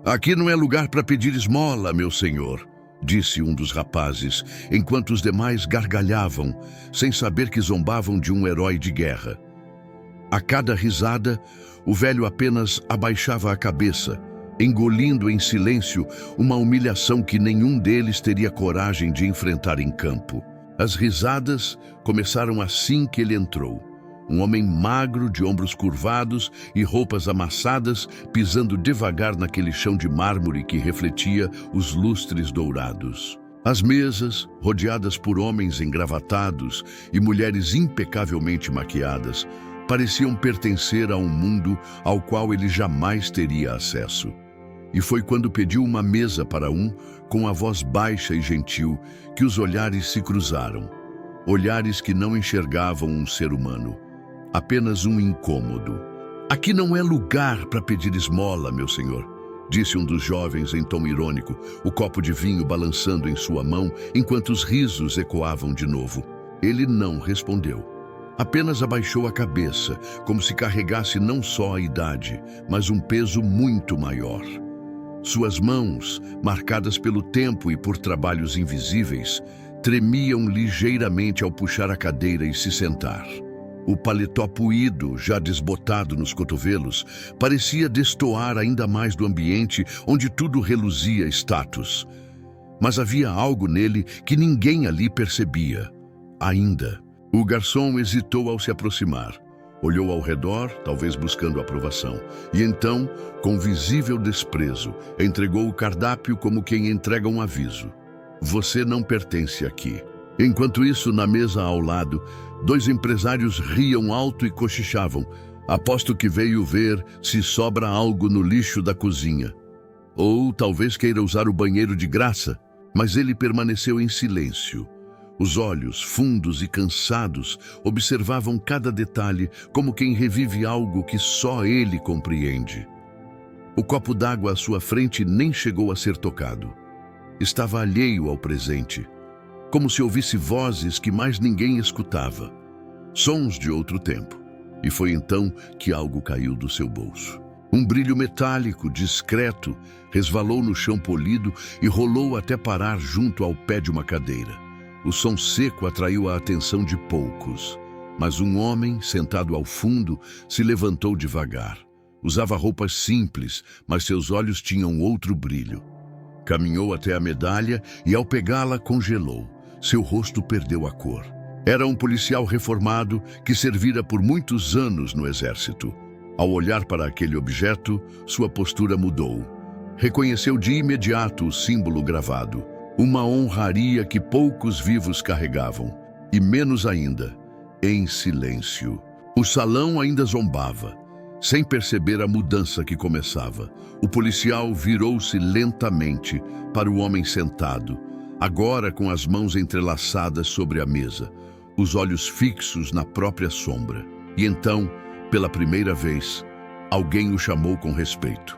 Aqui não é lugar para pedir esmola, meu senhor, disse um dos rapazes, enquanto os demais gargalhavam, sem saber que zombavam de um herói de guerra. A cada risada, o velho apenas abaixava a cabeça, engolindo em silêncio uma humilhação que nenhum deles teria coragem de enfrentar em campo. As risadas começaram assim que ele entrou. Um homem magro, de ombros curvados e roupas amassadas, pisando devagar naquele chão de mármore que refletia os lustres dourados. As mesas, rodeadas por homens engravatados e mulheres impecavelmente maquiadas, pareciam pertencer a um mundo ao qual ele jamais teria acesso. E foi quando pediu uma mesa para com a voz baixa e gentil, que os olhares se cruzaram. Olhares que não enxergavam um ser humano, apenas um incômodo. Aqui não é lugar para pedir esmola, meu senhor, disse um dos jovens em tom irônico, o copo de vinho balançando em sua mão, enquanto os risos ecoavam de novo. Ele não respondeu. Apenas abaixou a cabeça, como se carregasse não só a idade, mas um peso muito maior. Suas mãos, marcadas pelo tempo e por trabalhos invisíveis, tremiam ligeiramente ao puxar a cadeira e se sentar. O paletó puído, já desbotado nos cotovelos, parecia destoar ainda mais do ambiente onde tudo reluzia status. Mas havia algo nele que ninguém ali percebia. Ainda. O garçom hesitou ao se aproximar. Olhou ao redor, talvez buscando aprovação, e então, com visível desprezo, entregou o cardápio como quem entrega um aviso. Você não pertence aqui. Enquanto isso, na mesa ao lado, dois empresários riam alto e cochichavam. Aposto que veio ver se sobra algo no lixo da cozinha. Ou talvez queira usar o banheiro de graça, mas ele permaneceu em silêncio. Os olhos, fundos e cansados, observavam cada detalhe como quem revive algo que só ele compreende. O copo d'água à sua frente nem chegou a ser tocado. Estava alheio ao presente, como se ouvisse vozes que mais ninguém escutava, sons de outro tempo. E foi então que algo caiu do seu bolso. Um brilho metálico, discreto, resvalou no chão polido e rolou até parar junto ao pé de uma cadeira. O som seco atraiu a atenção de poucos, mas um homem, sentado ao fundo, se levantou devagar. Usava roupas simples, mas seus olhos tinham outro brilho. Caminhou até a medalha e, ao pegá-la, congelou. Seu rosto perdeu a cor. Era um policial reformado que servira por muitos anos no exército. Ao olhar para aquele objeto, sua postura mudou. Reconheceu de imediato o símbolo gravado. Uma honraria que poucos vivos carregavam, e menos ainda, em silêncio. O salão ainda zombava, sem perceber a mudança que começava. O policial virou-se lentamente para o homem sentado, agora com as mãos entrelaçadas sobre a mesa, os olhos fixos na própria sombra. E então, pela primeira vez, alguém o chamou com respeito.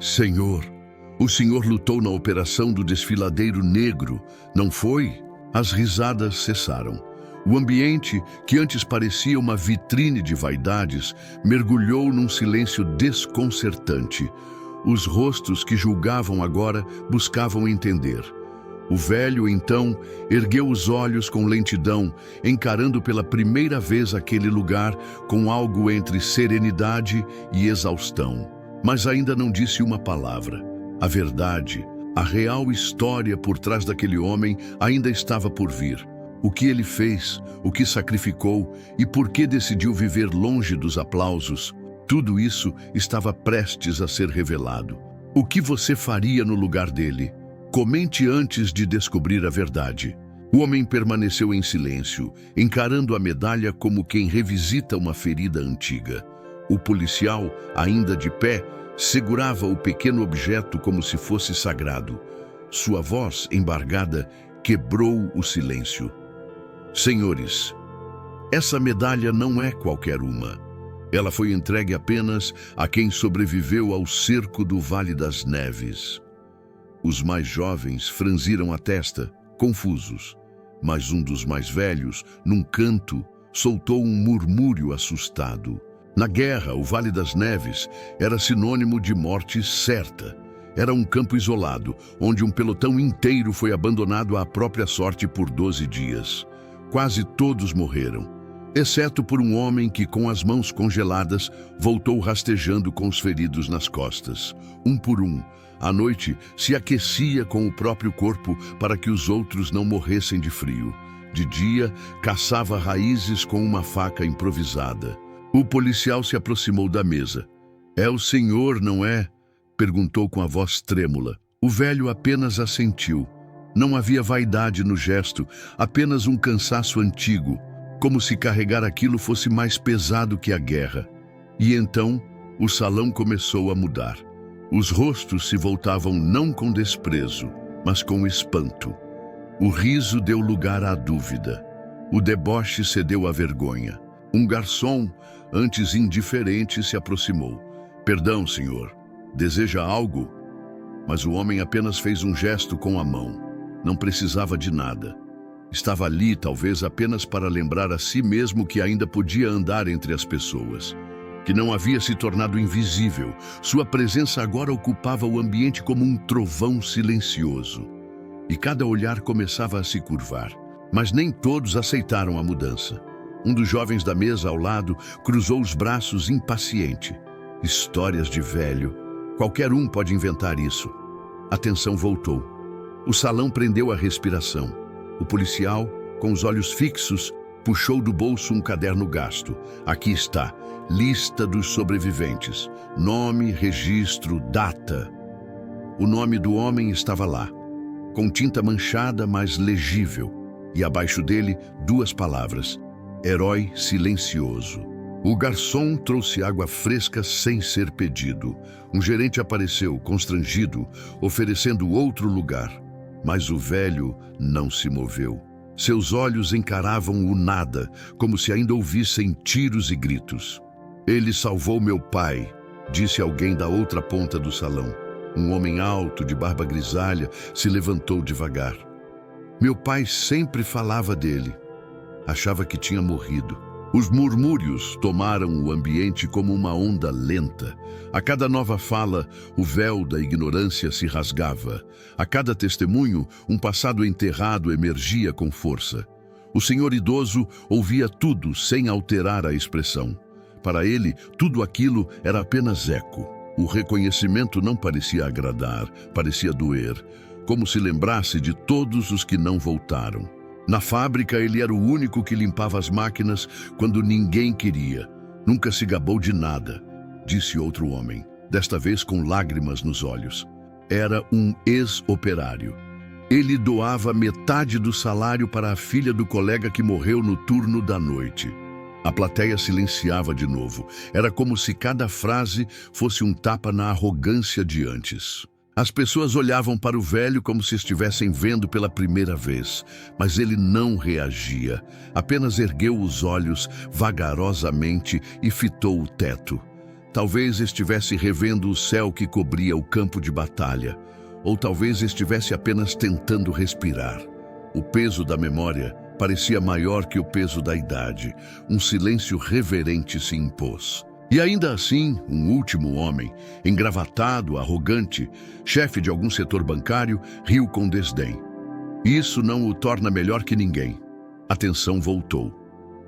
Senhor, o senhor lutou na operação do desfiladeiro negro, não foi? As risadas cessaram. O ambiente, que antes parecia uma vitrine de vaidades, mergulhou num silêncio desconcertante. Os rostos que julgavam agora buscavam entender. O velho, então, ergueu os olhos com lentidão, encarando pela primeira vez aquele lugar com algo entre serenidade e exaustão. Mas ainda não disse uma palavra. A verdade, a real história por trás daquele homem ainda estava por vir. O que ele fez, o que sacrificou e por que decidiu viver longe dos aplausos, tudo isso estava prestes a ser revelado. O que você faria no lugar dele? Comente antes de descobrir a verdade. O homem permaneceu em silêncio, encarando a medalha como quem revisita uma ferida antiga. O policial, ainda de pé, segurava o pequeno objeto como se fosse sagrado. Sua voz, embargada, quebrou o silêncio. Senhores, essa medalha não é qualquer uma. Ela foi entregue apenas a quem sobreviveu ao cerco do Vale das Neves. Os mais jovens franziram a testa, confusos, mas um dos mais velhos, num canto, soltou um murmúrio assustado. Na guerra, o Vale das Neves era sinônimo de morte certa, Era um campo isolado, onde um pelotão inteiro foi abandonado à própria sorte por 12 dias. Quase todos morreram, exceto por um homem que, com as mãos congeladas, voltou rastejando com os feridos nas costas. Um por um, à noite, se aquecia com o próprio corpo para que os outros não morressem de frio. De dia, caçava raízes com uma faca improvisada. O policial se aproximou da mesa. "É o senhor, não é?" perguntou com a voz trêmula. O velho apenas assentiu. Não havia vaidade no gesto, apenas um cansaço antigo, como se carregar aquilo fosse mais pesado que a guerra. E então, o salão começou a mudar. Os rostos se voltavam não com desprezo, mas com espanto. O riso deu lugar à dúvida. O deboche cedeu à vergonha. Um garçom, antes indiferente, se aproximou. "Perdão, senhor. Deseja algo?" Mas o homem apenas fez um gesto com a mão. Não precisava de nada. Estava ali, talvez apenas para lembrar a si mesmo que ainda podia andar entre as pessoas, que não havia se tornado invisível. Sua presença agora ocupava o ambiente como um trovão silencioso. E cada olhar começava a se curvar. Mas nem todos aceitaram a mudança. Um dos jovens da mesa ao lado cruzou os braços impaciente. Histórias de velho. Qualquer um pode inventar isso. A tensão voltou. O salão prendeu a respiração. O policial, com os olhos fixos, puxou do bolso um caderno gasto. Aqui está, lista dos sobreviventes. Nome, registro, data. O nome do homem estava lá, com tinta manchada, mas legível. E abaixo dele, 2 palavras: herói silencioso. O garçom trouxe água fresca sem ser pedido. Um gerente apareceu, constrangido, oferecendo outro lugar. Mas o velho não se moveu. Seus olhos encaravam o nada, como se ainda ouvissem tiros e gritos. "Ele salvou meu pai", disse alguém da outra ponta do salão. Um homem alto, de barba grisalha, se levantou devagar. "Meu pai sempre falava dele. Achava que tinha morrido." Os murmúrios tomaram o ambiente como uma onda lenta. A cada nova fala, o véu da ignorância se rasgava. A cada testemunho, um passado enterrado emergia com força. O senhor idoso ouvia tudo sem alterar a expressão. Para ele, tudo aquilo era apenas eco. O reconhecimento não parecia agradar, parecia doer, como se lembrasse de todos os que não voltaram. Na fábrica, ele era o único que limpava as máquinas quando ninguém queria. "Nunca se gabou de nada", disse outro homem, desta vez com lágrimas nos olhos. Era um ex-operário. Ele doava metade do salário para a filha do colega que morreu no turno da noite. A plateia silenciava de novo. Era como se cada frase fosse um tapa na arrogância de antes. As pessoas olhavam para o velho como se estivessem vendo pela primeira vez, mas ele não reagia. Apenas ergueu os olhos vagarosamente e fitou o teto. Talvez estivesse revendo o céu que cobria o campo de batalha, ou talvez estivesse apenas tentando respirar. O peso da memória parecia maior que o peso da idade. Um silêncio reverente se impôs. E ainda assim, um último homem, engravatado, arrogante, chefe de algum setor bancário, riu com desdém. Isso não o torna melhor que ninguém. A tensão voltou.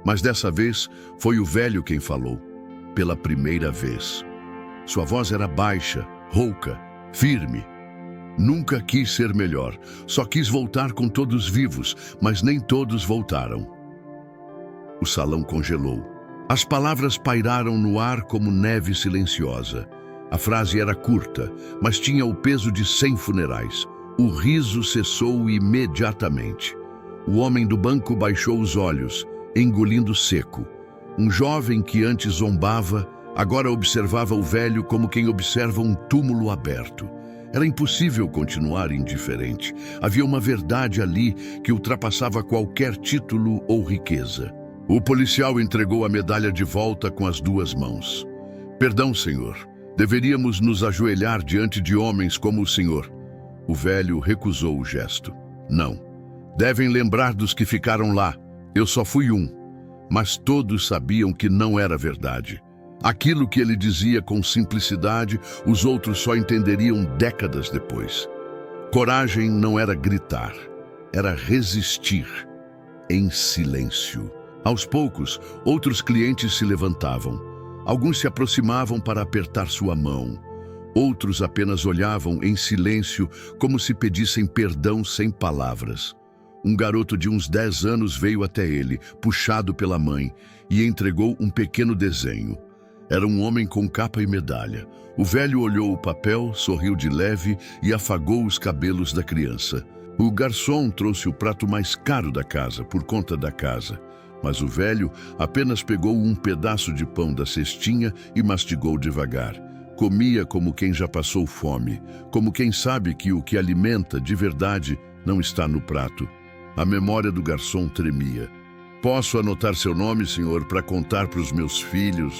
Mas dessa vez, foi o velho quem falou. Pela primeira vez. Sua voz era baixa, rouca, firme. "Nunca quis ser melhor. Só quis voltar com todos vivos, mas nem todos voltaram." O salão congelou. As palavras pairaram no ar como neve silenciosa. A frase era curta, mas tinha o peso de 100 funerais. O riso cessou imediatamente. O homem do banco baixou os olhos, engolindo seco. Um jovem que antes zombava, agora observava o velho como quem observa um túmulo aberto. Era impossível continuar indiferente. Havia uma verdade ali que ultrapassava qualquer título ou riqueza. O policial entregou a medalha de volta com as 2 mãos. "Perdão, senhor. Deveríamos nos ajoelhar diante de homens como o senhor." O velho recusou o gesto. "Não. Devem lembrar dos que ficaram lá. Eu só fui um." Mas todos sabiam que não era verdade. Aquilo que ele dizia com simplicidade, os outros só entenderiam décadas depois. Coragem não era gritar, era resistir em silêncio. Aos poucos, outros clientes se levantavam. Alguns se aproximavam para apertar sua mão. Outros apenas olhavam em silêncio, como se pedissem perdão sem palavras. Um garoto de uns 10 anos veio até ele, puxado pela mãe, e entregou um pequeno desenho. Era um homem com capa e medalha. O velho olhou o papel, sorriu de leve e afagou os cabelos da criança. O garçom trouxe o prato mais caro da casa, por conta da casa. Mas o velho apenas pegou um pedaço de pão da cestinha e mastigou devagar. Comia como quem já passou fome, como quem sabe que o que alimenta de verdade não está no prato. A memória do garçom tremia. Posso anotar seu nome, senhor, para contar para os meus filhos?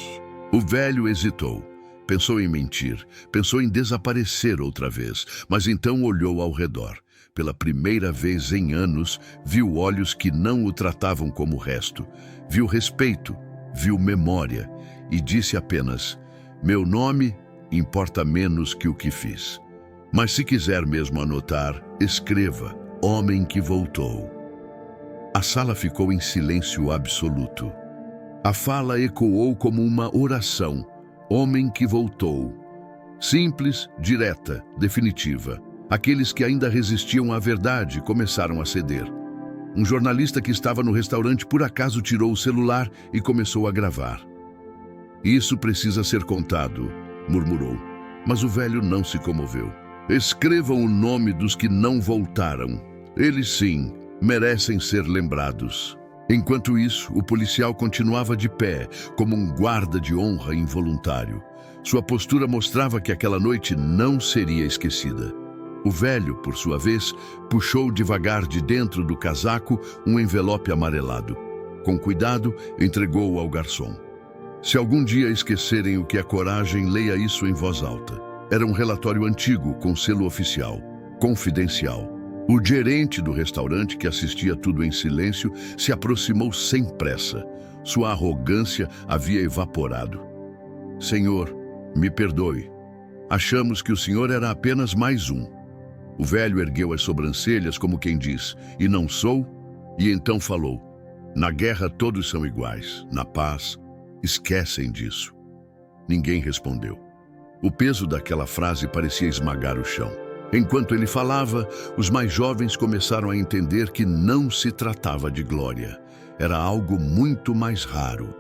O velho hesitou. Pensou em mentir, pensou em desaparecer outra vez, mas então olhou ao redor. Pela primeira vez em anos, viu olhos que não o tratavam como o resto. Viu respeito, viu memória e disse apenas: meu nome importa menos que o que fiz. Mas se quiser mesmo anotar, escreva: homem que voltou. A sala ficou em silêncio absoluto. A fala ecoou como uma oração. Homem que voltou. Simples, direta, definitiva. Aqueles que ainda resistiam à verdade começaram a ceder. Um jornalista que estava no restaurante por acaso tirou o celular e começou a gravar. Isso precisa ser contado, murmurou. Mas o velho não se comoveu. Escrevam o nome dos que não voltaram. Eles sim, merecem ser lembrados. Enquanto isso, o policial continuava de pé, como um guarda de honra involuntário. Sua postura mostrava que aquela noite não seria esquecida. O velho, por sua vez, puxou devagar de dentro do casaco um envelope amarelado. Com cuidado, entregou-o ao garçom. Se algum dia esquecerem o que é coragem, leia isso em voz alta. Era um relatório antigo, com selo oficial, confidencial. O gerente do restaurante, que assistia tudo em silêncio, se aproximou sem pressa. Sua arrogância havia evaporado. Senhor, me perdoe. Achamos que o senhor era apenas mais um. O velho ergueu as sobrancelhas como quem diz, e não sou? E então falou, na guerra todos são iguais, na paz, esquecem disso. Ninguém respondeu. O peso daquela frase parecia esmagar o chão. Enquanto ele falava, os mais jovens começaram a entender que não se tratava de glória. Era algo muito mais raro.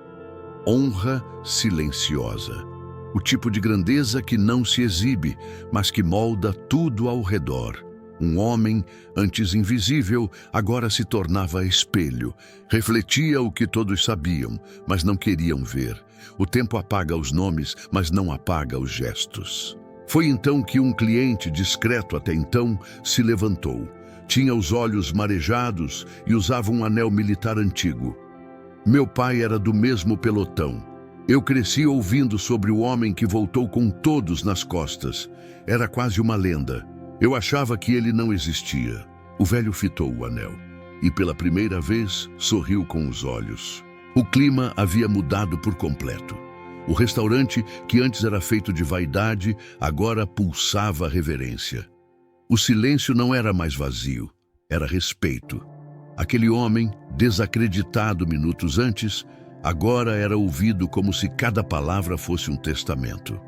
Honra silenciosa. O tipo de grandeza que não se exibe, mas que molda tudo ao redor. Um homem, antes invisível, agora se tornava espelho. Refletia o que todos sabiam, mas não queriam ver. O tempo apaga os nomes, mas não apaga os gestos. Foi então que um cliente, discreto até então, se levantou. Tinha os olhos marejados e usava um anel militar antigo. Meu pai era do mesmo pelotão. Eu cresci ouvindo sobre o homem que voltou com todos nas costas. Era quase uma lenda. Eu achava que ele não existia. O velho fitou o anel e, pela primeira vez, sorriu com os olhos. O clima havia mudado por completo. O restaurante, que antes era feito de vaidade, agora pulsava reverência. O silêncio não era mais vazio, era respeito. Aquele homem, desacreditado minutos antes, agora era ouvido como se cada palavra fosse um testamento.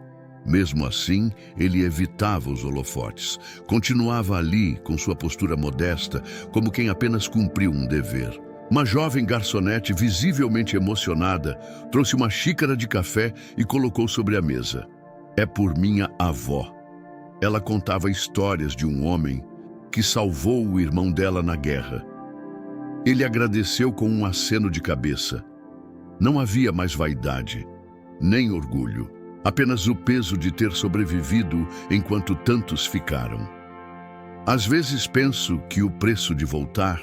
Mesmo assim, ele evitava os holofotes. Continuava ali, com sua postura modesta, como quem apenas cumpriu um dever. Uma jovem garçonete, visivelmente emocionada, trouxe uma xícara de café e colocou sobre a mesa. É por minha avó. Ela contava histórias de um homem que salvou o irmão dela na guerra. Ele agradeceu com um aceno de cabeça. Não havia mais vaidade, nem orgulho, apenas o peso de ter sobrevivido enquanto tantos ficaram. Às vezes penso que o preço de voltar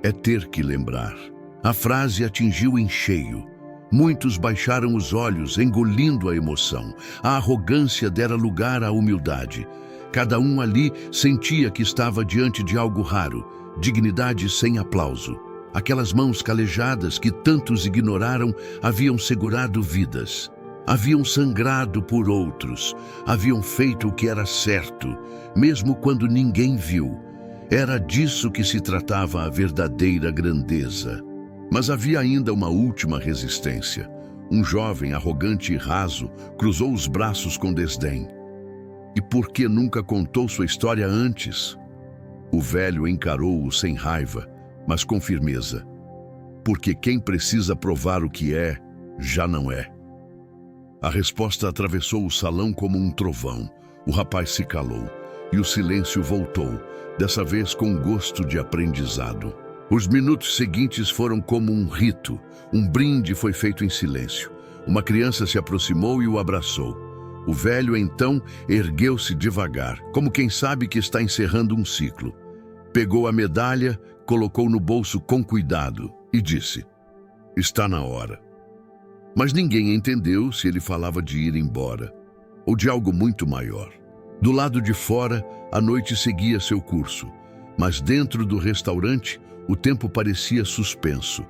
é ter que lembrar. A frase atingiu em cheio. Muitos baixaram os olhos, engolindo a emoção. A arrogância dera lugar à humildade. Cada um ali sentia que estava diante de algo raro, dignidade sem aplauso. Aquelas mãos calejadas que tantos ignoraram haviam segurado vidas. Haviam sangrado por outros, haviam feito o que era certo, mesmo quando ninguém viu. Era disso que se tratava a verdadeira grandeza. Mas havia ainda uma última resistência. Um jovem arrogante e raso cruzou os braços com desdém. E por que nunca contou sua história antes? O velho encarou-o sem raiva, mas com firmeza. Porque quem precisa provar o que é, já não é. A resposta atravessou o salão como um trovão. O rapaz se calou, e o silêncio voltou, dessa vez com gosto de aprendizado. Os minutos seguintes foram como um rito. Um brinde foi feito em silêncio. Uma criança se aproximou e o abraçou. O velho, então, ergueu-se devagar, como quem sabe que está encerrando um ciclo. Pegou a medalha, colocou no bolso com cuidado e disse: "Está na hora." Mas ninguém entendeu se ele falava de ir embora ou de algo muito maior. Do lado de fora, a noite seguia seu curso, mas dentro do restaurante, o tempo parecia suspenso.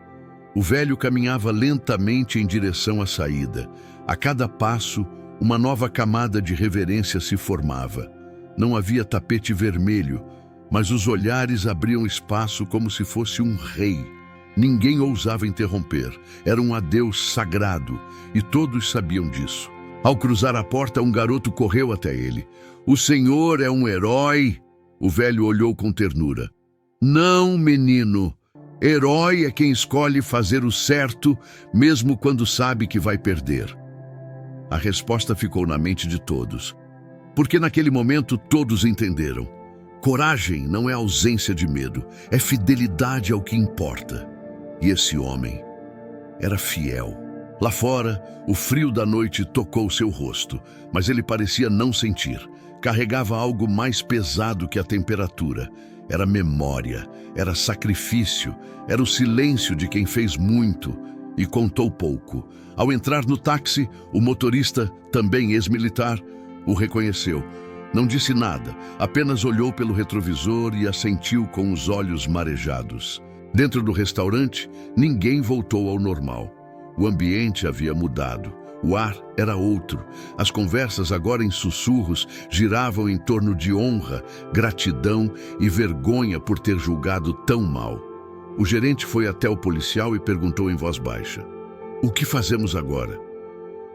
O velho caminhava lentamente em direção à saída. A cada passo, uma nova camada de reverência se formava. Não havia tapete vermelho, mas os olhares abriam espaço como se fosse um rei. Ninguém ousava interromper. Era um adeus sagrado, e todos sabiam disso. Ao cruzar a porta, um garoto correu até ele. "O senhor é um herói?" O velho olhou com ternura. "Não, menino. Herói é quem escolhe fazer o certo, mesmo quando sabe que vai perder." A resposta ficou na mente de todos, porque naquele momento todos entenderam. Coragem não é ausência de medo, é fidelidade ao que importa. E esse homem era fiel. Lá fora, o frio da noite tocou seu rosto, mas ele parecia não sentir. Carregava algo mais pesado que a temperatura. Era memória, era sacrifício, era o silêncio de quem fez muito e contou pouco. Ao entrar no táxi, o motorista, também ex-militar, o reconheceu. Não disse nada, apenas olhou pelo retrovisor e assentiu com os olhos marejados. Dentro do restaurante, ninguém voltou ao normal. O ambiente havia mudado. O ar era outro. As conversas, agora em sussurros, giravam em torno de honra, gratidão e vergonha por ter julgado tão mal. O gerente foi até o policial e perguntou em voz baixa: "O que fazemos agora?"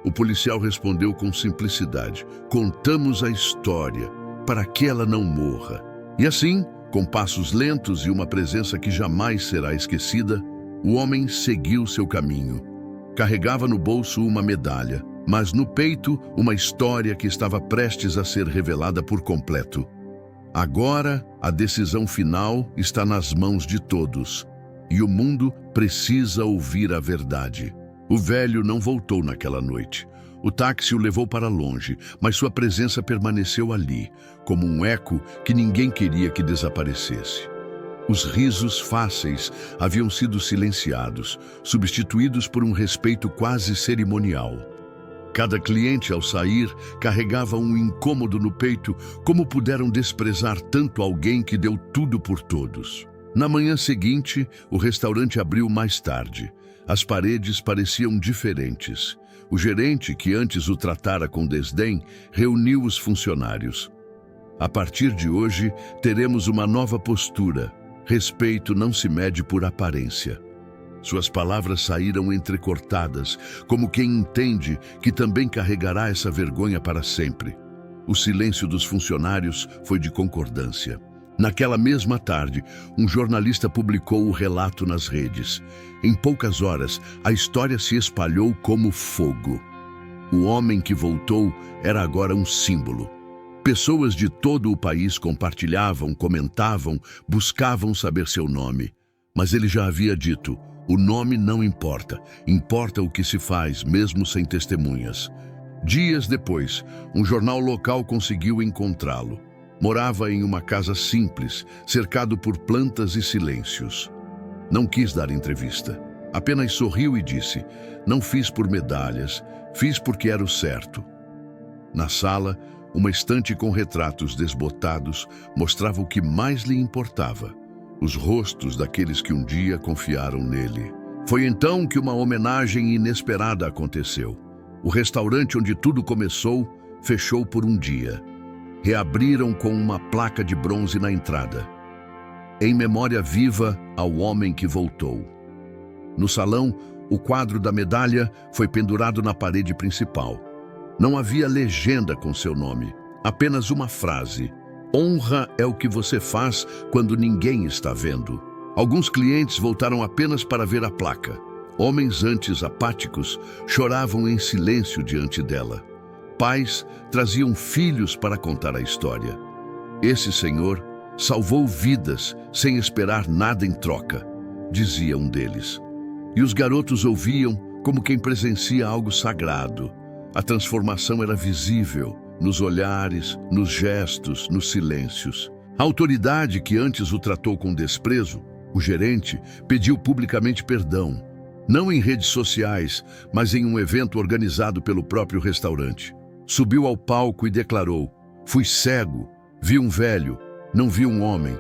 O policial respondeu com simplicidade: "Contamos a história, para que ela não morra." E assim, com passos lentos e uma presença que jamais será esquecida, o homem seguiu seu caminho. Carregava no bolso uma medalha, mas no peito uma história que estava prestes a ser revelada por completo. Agora, a decisão final está nas mãos de todos, e o mundo precisa ouvir a verdade. O velho não voltou naquela noite. O táxi o levou para longe, mas sua presença permaneceu ali, como um eco que ninguém queria que desaparecesse. Os risos fáceis haviam sido silenciados, substituídos por um respeito quase cerimonial. Cada cliente, ao sair, carregava um incômodo no peito, como puderam desprezar tanto alguém que deu tudo por todos. Na manhã seguinte, o restaurante abriu mais tarde. As paredes pareciam diferentes. O gerente, que antes o tratara com desdém, reuniu os funcionários. "A partir de hoje, teremos uma nova postura. Respeito não se mede por aparência." Suas palavras saíram entrecortadas, como quem entende que também carregará essa vergonha para sempre. O silêncio dos funcionários foi de concordância. Naquela mesma tarde, um jornalista publicou o relato nas redes. Em poucas horas, a história se espalhou como fogo. O homem que voltou era agora um símbolo. Pessoas de todo o país compartilhavam, comentavam, buscavam saber seu nome. Mas ele já havia dito: o nome não importa, importa o que se faz, mesmo sem testemunhas. Dias depois, um jornal local conseguiu encontrá-lo. Morava em uma casa simples, cercado por plantas e silêncios. Não quis dar entrevista. Apenas sorriu e disse: "Não fiz por medalhas, fiz porque era o certo." Na sala, uma estante com retratos desbotados mostrava o que mais lhe importava: os rostos daqueles que um dia confiaram nele. Foi então que uma homenagem inesperada aconteceu. O restaurante onde tudo começou fechou por um dia. Reabriram com uma placa de bronze na entrada. Em memória viva ao homem que voltou. No salão, o quadro da medalha foi pendurado na parede principal. Não havia legenda com seu nome, apenas uma frase: honra é o que você faz quando ninguém está vendo. Alguns clientes voltaram apenas para ver a placa. Homens antes apáticos choravam em silêncio diante dela. Pais traziam filhos para contar a história. Esse senhor salvou vidas sem esperar nada em troca, dizia um deles. E os garotos ouviam como quem presencia algo sagrado. A transformação era visível nos olhares, nos gestos, nos silêncios. A autoridade que antes o tratou com desprezo, o gerente, pediu publicamente perdão. Não em redes sociais, mas em um evento organizado pelo próprio restaurante. Subiu ao palco e declarou: fui cego, vi um velho, não vi um homem.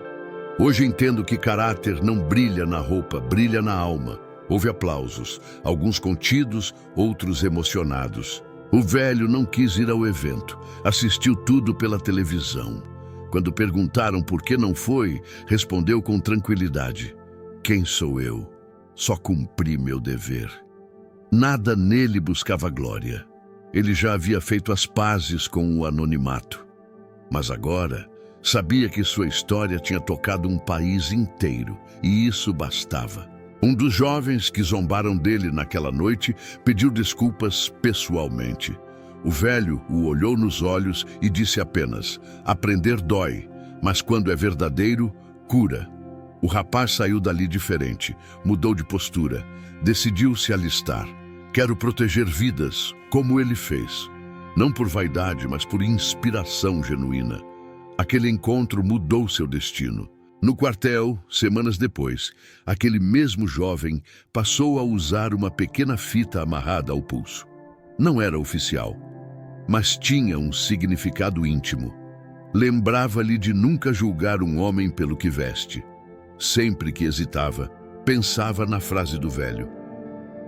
Hoje entendo que caráter não brilha na roupa, brilha na alma. Houve aplausos, alguns contidos, outros emocionados. O velho não quis ir ao evento, assistiu tudo pela televisão. Quando perguntaram por que não foi, respondeu com tranquilidade: quem sou eu? Só cumpri meu dever. Nada nele buscava glória. Ele já havia feito as pazes com o anonimato. Mas agora, sabia que sua história tinha tocado um país inteiro, e isso bastava. Um dos jovens que zombaram dele naquela noite pediu desculpas pessoalmente. O velho o olhou nos olhos e disse apenas: aprender dói, mas quando é verdadeiro, cura. O rapaz saiu dali diferente, mudou de postura, decidiu se alistar. Quero proteger vidas, como ele fez. Não por vaidade, mas por inspiração genuína. Aquele encontro mudou seu destino. No quartel, semanas depois, aquele mesmo jovem passou a usar uma pequena fita amarrada ao pulso. Não era oficial, mas tinha um significado íntimo. Lembrava-lhe de nunca julgar um homem pelo que veste. Sempre que hesitava, pensava na frase do velho: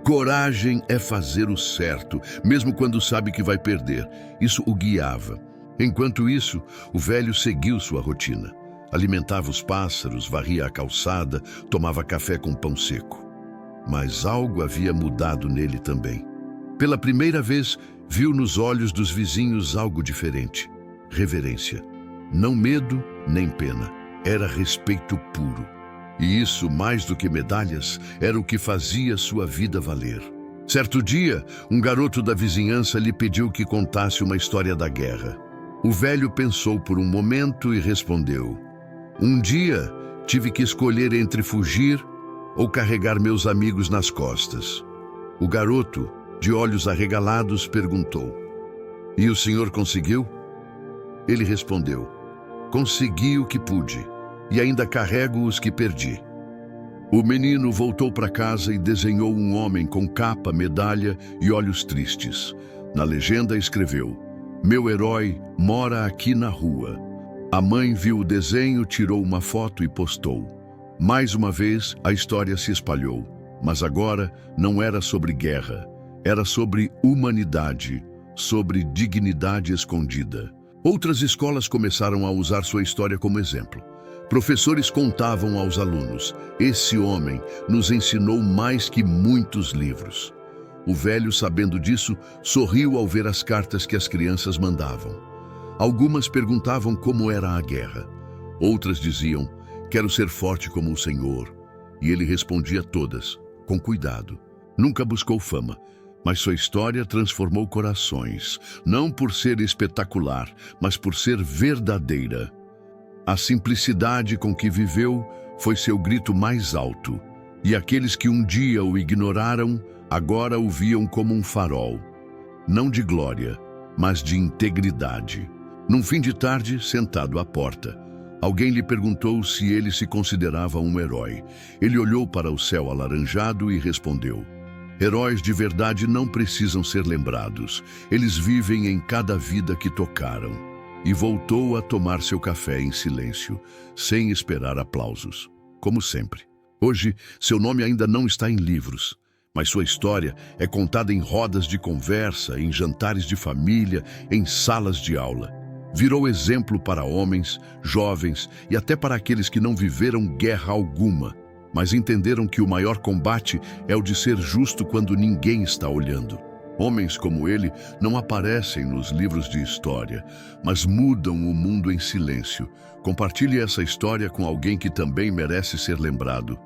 coragem é fazer o certo, mesmo quando sabe que vai perder. Isso o guiava. Enquanto isso, o velho seguiu sua rotina. Alimentava os pássaros, varria a calçada, tomava café com pão seco. Mas algo havia mudado nele também. Pela primeira vez, viu nos olhos dos vizinhos algo diferente. Reverência. Não medo, nem pena. Era respeito puro. E isso, mais do que medalhas, era o que fazia sua vida valer. Certo dia, um garoto da vizinhança lhe pediu que contasse uma história da guerra. O velho pensou por um momento e respondeu: um dia, tive que escolher entre fugir ou carregar meus amigos nas costas. O garoto, de olhos arregalados, perguntou: e o senhor conseguiu? Ele respondeu: consegui o que pude, e ainda carrego os que perdi. O menino voltou para casa e desenhou um homem com capa, medalha e olhos tristes. Na legenda escreveu: meu herói mora aqui na rua. A mãe viu o desenho, tirou uma foto e postou. Mais uma vez, a história se espalhou. Mas agora não era sobre guerra. Era sobre humanidade, sobre dignidade escondida. Outras escolas começaram a usar sua história como exemplo. Professores contavam aos alunos: esse homem nos ensinou mais que muitos livros. O velho, sabendo disso, sorriu ao ver as cartas que as crianças mandavam. Algumas perguntavam como era a guerra. Outras diziam: quero ser forte como o Senhor. E ele respondia todas, com cuidado. Nunca buscou fama, mas sua história transformou corações, não por ser espetacular, mas por ser verdadeira. A simplicidade com que viveu foi seu grito mais alto, e aqueles que um dia o ignoraram, agora o viam como um farol. Não de glória, mas de integridade. Num fim de tarde, sentado à porta, alguém lhe perguntou se ele se considerava um herói. Ele olhou para o céu alaranjado e respondeu: heróis de verdade não precisam ser lembrados. Eles vivem em cada vida que tocaram. E voltou a tomar seu café em silêncio, sem esperar aplausos, como sempre. Hoje, seu nome ainda não está em livros, Mas sua história é contada em rodas de conversa, em jantares de família, em salas de aula. Virou exemplo para homens, jovens e até para aqueles que não viveram guerra alguma, mas entenderam que o maior combate é o de ser justo quando ninguém está olhando. Homens como ele não aparecem nos livros de história, mas mudam o mundo em silêncio. Compartilhe essa história com alguém que também merece ser lembrado.